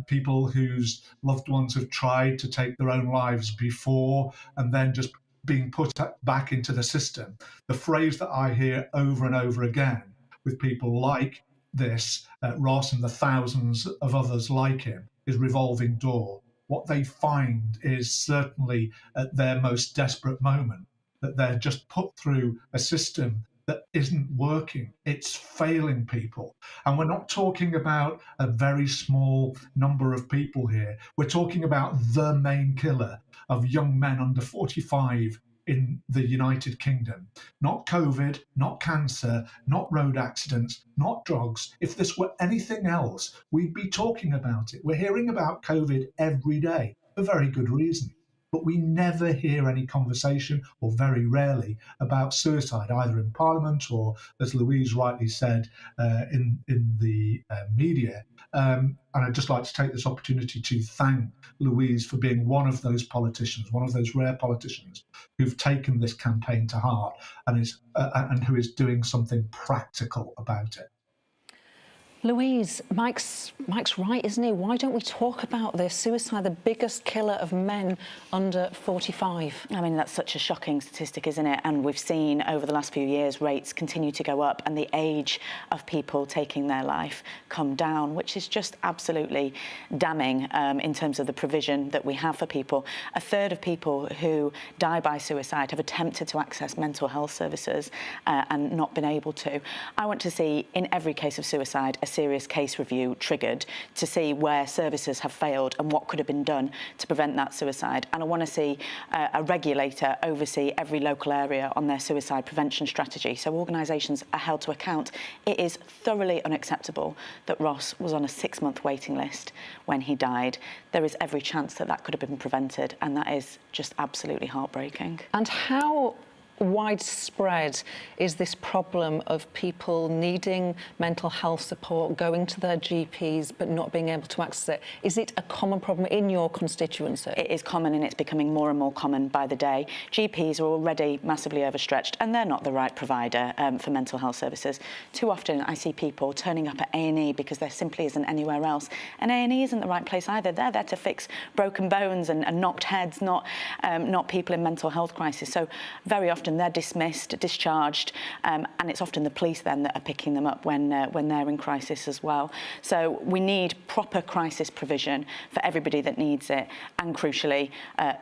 S14: People whose loved ones have tried to take their own lives before and then just being put back into the system. The phrase that I hear over and over again with people like this, Ross and the thousands of others like him, is revolving door. What they find is certainly at their most desperate moment that they're just put through a system that isn't working. It's failing people. And we're not talking about a very small number of people here. We're talking about the main killer of young men under 45 in the United Kingdom. Not COVID, not cancer, not road accidents, not drugs. If this were anything else, we'd be talking about it. We're hearing about COVID every day for very good reason. But we never hear any conversation, or very rarely, about suicide, either in Parliament or, as Louise rightly said, in the media. And I'd just like to take this opportunity to thank Louise for being one of those politicians, one of those rare politicians who've taken this campaign to heart and who is doing something practical about it.
S4: Louise, Mike's right, isn't he? Why don't we talk about this? Suicide, the biggest killer of men under 45.
S15: I mean, that's such a shocking statistic, isn't it? And we've seen over the last few years rates continue to go up and the age of people taking their life come down, which is just absolutely damning in terms of the provision that we have for people. A third of people who die by suicide have attempted to access mental health services and not been able to. I want to see, in every case of suicide, a serious case review triggered to see where services have failed and what could have been done to prevent that suicide. And I want to see a regulator oversee every local area on their suicide prevention strategy, so organisations are held to account. It is thoroughly unacceptable that Ross was on a 6-month waiting list when he died. There is every chance that that could have been prevented, and that is just absolutely heartbreaking.
S4: And how widespread is this problem of people needing mental health support, going to their GPs but not being able to access it? Is it a common problem in your constituency?
S15: It is common, and it's becoming more and more common by the day. GPs are already massively overstretched, and they're not the right provider for mental health services. Too often I see people turning up at A&E because there simply isn't anywhere else, and A&E isn't the right place either. They're there to fix broken bones and knocked heads, not people in mental health crisis. So very often they're dismissed, discharged, and it's often the police then that are picking them up when they're in crisis as well. So we need proper crisis provision for everybody that needs it, and crucially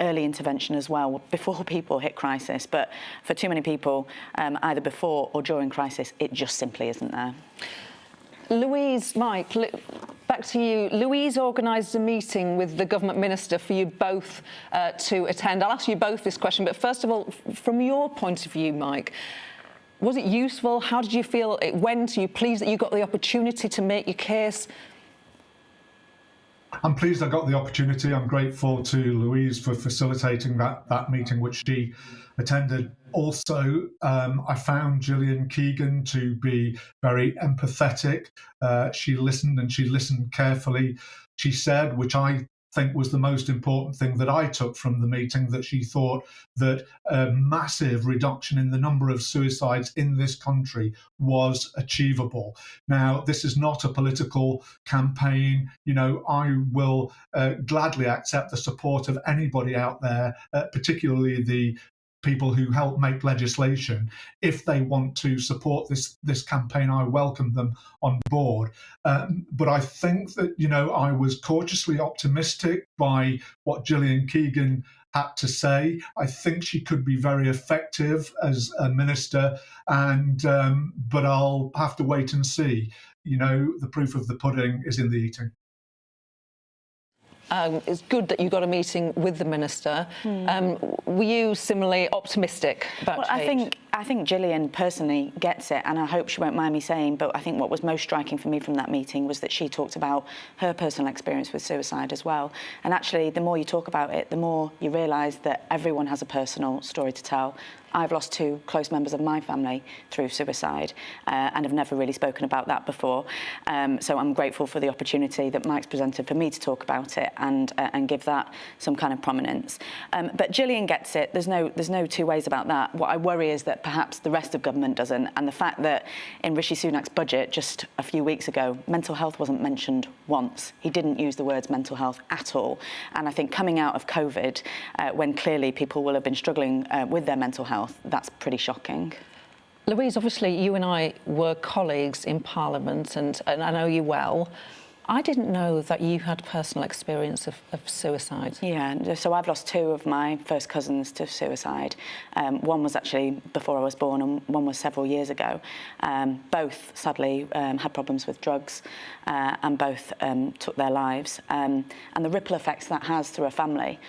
S15: early intervention as well before people hit crisis. But for too many people, either before or during crisis, it just simply isn't there.
S4: Louise, Mike, back to you. Louise organised a meeting with the government minister for you both to attend. I'll ask you both this question, but first of all, from your point of view, Mike, was it useful? How did you feel it went? Are you pleased that you got the opportunity to make your case?
S14: I'm pleased I got the opportunity. I'm grateful to Louise for facilitating that meeting, which she attended. Also, I found Gillian Keegan to be very empathetic. She listened, and she listened carefully. She said, which I think was the most important thing that I took from the meeting, that she thought that a massive reduction in the number of suicides in this country was achievable. Now, this is not a political campaign. You know, I will gladly accept the support of anybody out there, particularly the people who help make legislation. If they want to support this campaign, I welcome them on board. But I think that, you know, I was cautiously optimistic by what Gillian Keegan had to say. I think she could be very effective as a minister, and but I'll have to wait and see. You know, the proof of the pudding is in the eating.
S4: It's good that you got a meeting with the minister. Were you similarly optimistic about change?
S15: I think Gillian personally gets it, and I hope she won't mind me saying, but I think what was most striking for me from that meeting was that she talked about her personal experience with suicide as well. And actually, the more you talk about it, the more you realise that everyone has a personal story to tell. I've lost two close members of my family through suicide and have never really spoken about that before. So I'm grateful for the opportunity that Mike's presented for me to talk about it and give that some kind of prominence. But Gillian gets it. There's no two ways about that. What I worry is that perhaps the rest of government doesn't, and the fact that in Rishi Sunak's budget just a few weeks ago, mental health wasn't mentioned once. He didn't use the words mental health at all. And I think coming out of COVID, when clearly people will have been struggling with their mental health, that's pretty shocking.
S4: Louise, obviously you and I were colleagues in Parliament, and I know you well. I didn't know that you had personal experience of suicide.
S15: Yeah, so I've lost two of my first cousins to suicide. One was actually before I was born, and one was several years ago. Both, sadly, had problems with drugs, and both took their lives. And the ripple effects that has through a family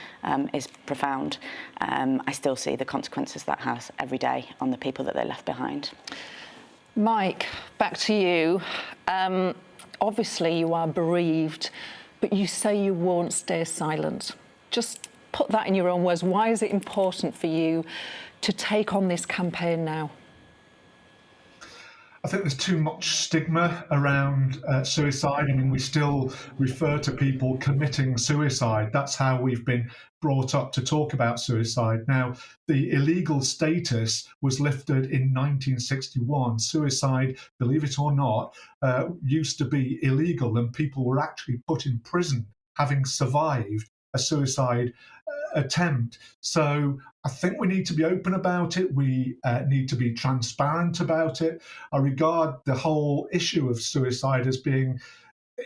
S15: is profound. I still see the consequences that has every day on the people that they left behind.
S4: Mike, back to you. Obviously, you are bereaved, but you say you won't stay silent. Just put that in your own words. Why is it important for you to take on this campaign now?
S14: I think there's too much stigma around suicide. I mean, we still refer to people committing suicide. That's how we've been brought up to talk about suicide. Now, the illegal status was lifted in 1961. Suicide, believe it or not, used to be illegal, and people were actually put in prison having survived a suicide attempt. So I think we need to be open about it. We need to be transparent about it. I regard the whole issue of suicide as being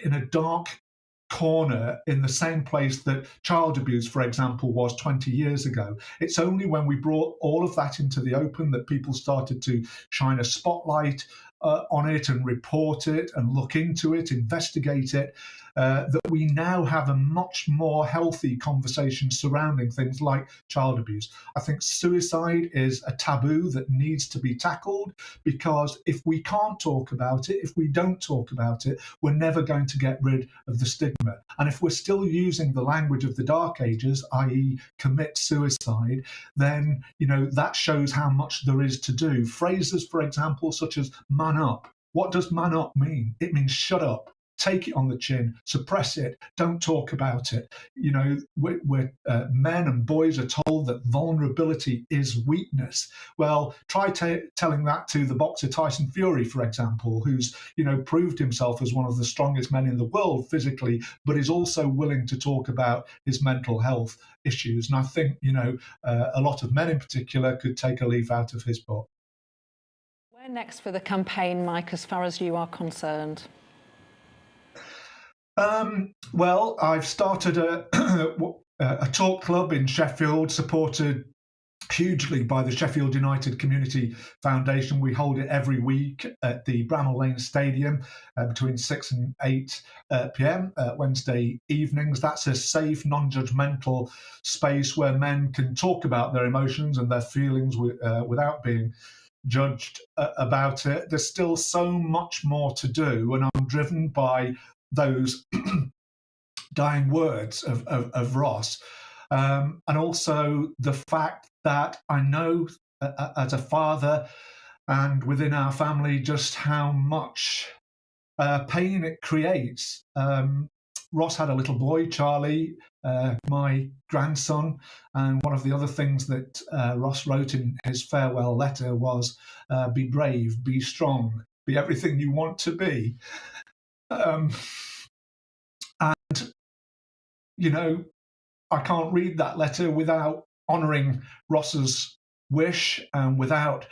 S14: in a dark corner in the same place that child abuse, for example, was 20 years ago. It's only when we brought all of that into the open that people started to shine a spotlight on it and report it and look into it, investigate it. that we now have a much more healthy conversation surrounding things like child abuse. I think suicide is a taboo that needs to be tackled, because if we can't talk about it, if we don't talk about it, we're never going to get rid of the stigma. And if we're still using the language of the Dark Ages, i.e. commit suicide, then, you know, that shows how much there is to do. Phrases, for example, such as man up. What does man up mean? It means shut up, take it on the chin, suppress it, don't talk about it. You know, men and boys are told that vulnerability is weakness. Well, try telling that to the boxer Tyson Fury, for example, who's, you know, proved himself as one of the strongest men in the world physically, but is also willing to talk about his mental health issues. And I think, you know, a lot of men in particular could take a leaf out of his book.
S4: Where next for the campaign, Mike, as far as you are concerned?
S14: Well, I've started a talk club in Sheffield, supported hugely by the Sheffield United Community Foundation. We hold it every week at the Bramall Lane Stadium between 6 and 8 p.m. Wednesday evenings. That's a safe, non-judgmental space where men can talk about their emotions and their feelings without being judged about it. There's still so much more to do, and I'm driven by those dying words of Ross, and also the fact that I know as a father and within our family just how much pain it creates. Ross had a little boy, Charlie, my grandson, and one of the other things that Ross wrote in his farewell letter was, be brave, be strong, be everything you want to be. And, you know, I can't read that letter without honouring Ross's wish and without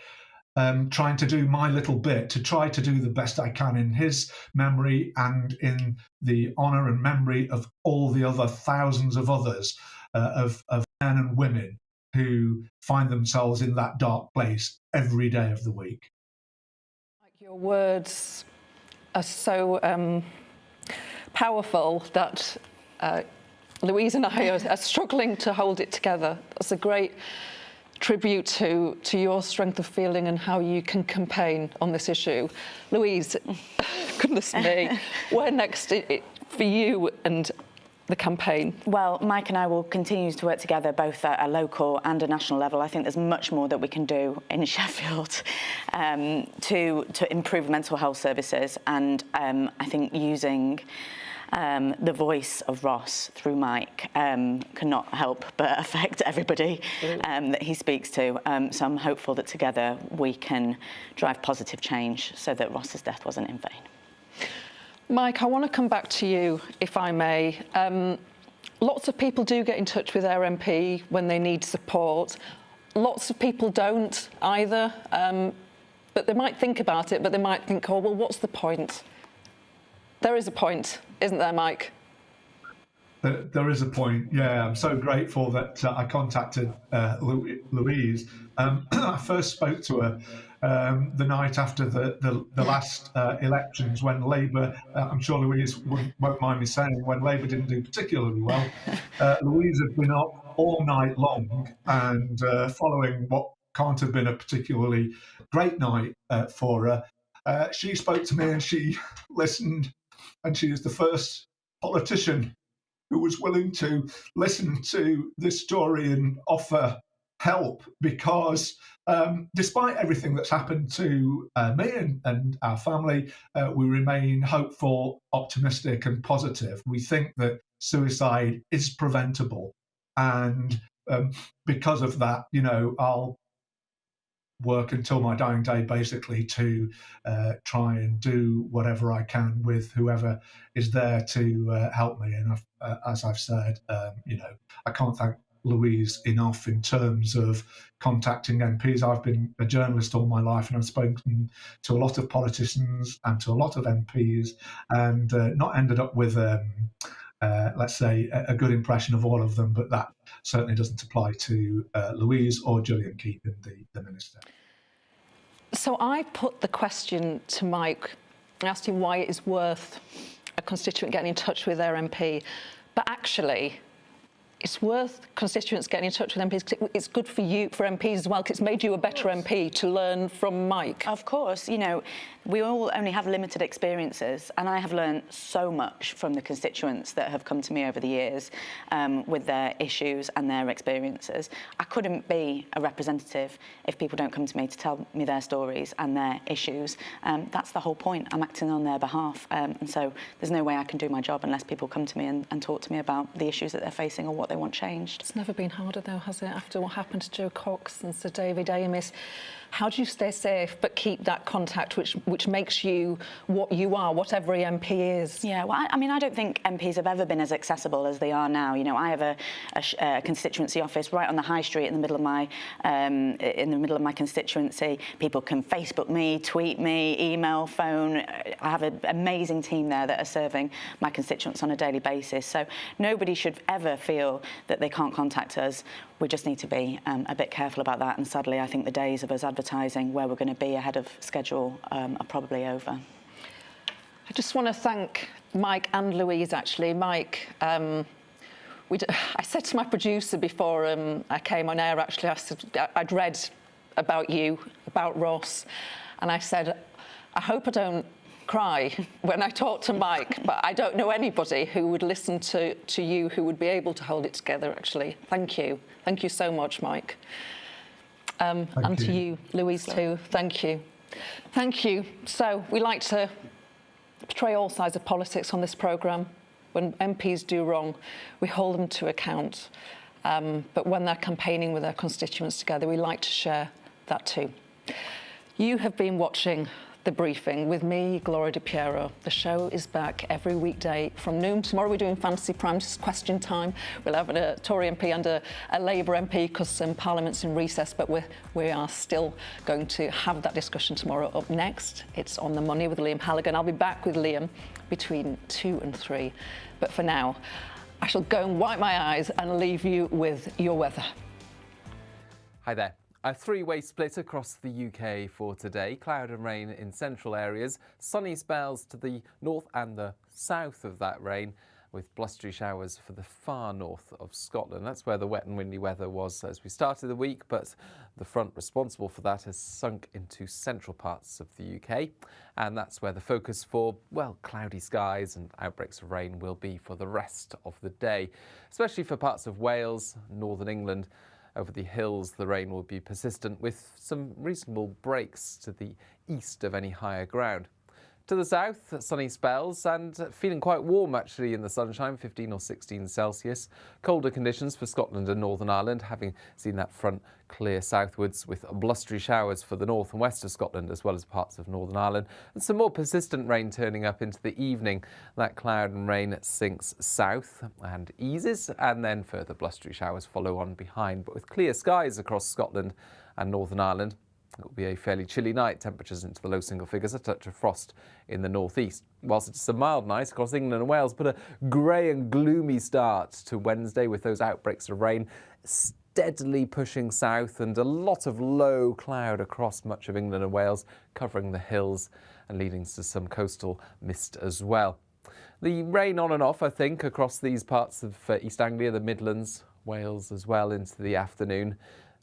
S14: trying to do my little bit to try to do the best I can in his memory and in the honour and memory of all the other thousands of others, of men and women who find themselves in that dark place every day of the week.
S4: Your words are so powerful that Louise and I are struggling to hold it together. That's a great tribute to your strength of feeling and how you can campaign on this issue. Louise, goodness me, where next for you and the campaign?
S15: Well, Mike and I will continue to work together both at a local and a national level. I think there's much more that we can do in Sheffield to improve mental health services, and I think using the voice of Ross through Mike cannot help but affect everybody that he speaks to. So I'm hopeful that together we can drive positive change so that Ross's death wasn't in vain.
S4: Mike, I want to come back to you, if I may. Lots of people do get in touch with their MP when they need support. Lots of people don't either, but they might think about it, but they might think, oh, well, what's the point? There is a point, isn't there, Mike?
S14: There is a point, yeah. I'm so grateful that I contacted Louise. I first spoke to her the night after the last elections when Labour, I'm sure Louise won't mind me saying, when Labour didn't do particularly well. Louise had been up all night long and following what can't have been a particularly great night for her. She spoke to me and she listened, and she is the first politician who was willing to listen to this story and offer help, because despite everything that's happened to me and our family, we remain hopeful, optimistic and positive. We think that suicide is preventable, and because of that, you know, I'll work until my dying day basically to try and do whatever I can with whoever is there to help me. And as I've said, you know, I can't thank Louise enough in terms of contacting MPs. I've been a journalist all my life, and I've spoken to a lot of politicians and to a lot of MPs, and not ended up with let's say a good impression of all of them, but that certainly doesn't apply to Louise or Gillian Keegan, the minister.
S4: So I put the question to Mike. I asked him why it is worth a constituent getting in touch with their MP, but actually it's worth constituents getting in touch with MPs. It's good for you, for MPs as well, because it's made you a better MP to learn from Mike.
S15: Of course, you know, we all only have limited experiences, and I have learned so much from the constituents that have come to me over the years with their issues and their experiences. I couldn't be a representative if people don't come to me to tell me their stories and their issues. That's the whole point. I'm acting on their behalf, and so there's no way I can do my job unless people come to me and talk to me about the issues that they're facing or what they want changed.
S4: It's never been harder though, has it, after what happened to Joe Cox and Sir David Amess? How do you stay safe but keep that contact which makes you what you are, what every MP is?
S15: Yeah, well, I mean, I don't think MPs have ever been as accessible as they are now. You know, I have a constituency office right on the high street in the middle of my constituency. People can Facebook me, tweet me, email, phone. I have an amazing team there that are serving my constituents on a daily basis. So nobody should ever feel that they can't contact us. We just need to be a bit careful about that, and sadly I think the days of us advertising where we're going to be ahead of schedule are probably over.
S4: I just want to thank Mike and Louise, actually. Mike, I said to my producer before I came on air, actually, I said I'd read about you, about Ross, and I said, I hope I don't cry when I talk to Mike, but I don't know anybody who would listen to you who would be able to hold it together, actually. Thank you. Thank you so much, Mike. And to you, Louise, too. Thank you. Thank you. So we like to portray all sides of politics on this programme. When MPs do wrong, we hold them to account. But when they're campaigning with their constituents together, we like to share that too. You have been watching The Briefing with me, Gloria De Piero. The show is back every weekday from noon. Tomorrow we're doing Fantasy Prime, just question time. We'll have a Tory MP and a Labour MP because Parliament's in recess, but we are still going to have that discussion tomorrow. Up next, it's On the Money with Liam Halligan. I'll be back with Liam between 2 and 3. But for now, I shall go and wipe my eyes and leave you with your weather.
S9: Hi there. A three-way split across the UK for today. Cloud and rain in central areas. Sunny spells to the north and the south of that rain, with blustery showers for the far north of Scotland. That's where the wet and windy weather was as we started the week, but the front responsible for that has sunk into central parts of the UK. And that's where the focus for, well, cloudy skies and outbreaks of rain will be for the rest of the day, especially for parts of Wales, northern England. Over the hills, the rain will be persistent with some reasonable breaks to the east of any higher ground. To the south, sunny spells and feeling quite warm actually in the sunshine, 15 or 16 Celsius. Colder conditions for Scotland and Northern Ireland, having seen that front clear southwards with blustery showers for the north and west of Scotland as well as parts of Northern Ireland. And some more persistent rain turning up into the evening. That cloud and rain sinks south and eases, and then further blustery showers follow on behind. But with clear skies across Scotland and Northern Ireland, it will be a fairly chilly night, temperatures into the low single figures, a touch of frost in the northeast. Whilst it's a mild night across England and Wales, but a grey and gloomy start to Wednesday with those outbreaks of rain steadily pushing south and a lot of low cloud across much of England and Wales, covering the hills and leading to some coastal mist as well. The rain on and off, I think, across these parts of East Anglia, the Midlands, Wales as well into the afternoon.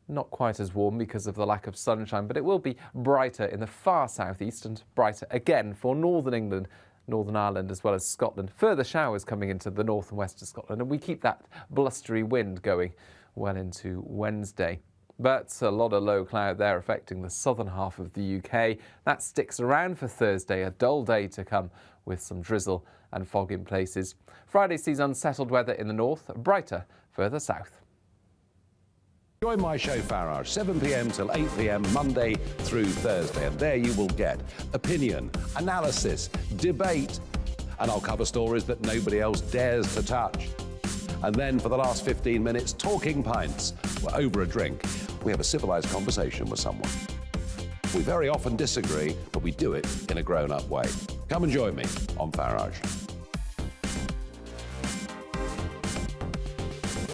S9: Not quite as warm because of the lack of sunshine, but it will be brighter in the far southeast and brighter again for northern England, Northern Ireland as well as Scotland. Further showers coming into the north and west of Scotland, and we keep that blustery wind going well into Wednesday. But a lot of low cloud there affecting the southern half of the UK. That sticks around for Thursday, a dull day to come with some drizzle and fog in places. Friday sees unsettled weather in the north, brighter further south.
S2: Join my show Farage, 7 p.m. till 8 p.m. Monday through Thursday, and there you will get opinion, analysis, debate, and I'll cover stories that nobody else dares to touch. And then for the last 15 minutes, talking pints. We're over a drink. We have a civilised conversation with someone. We very often disagree, but we do it in a grown-up way. Come and join me on Farage.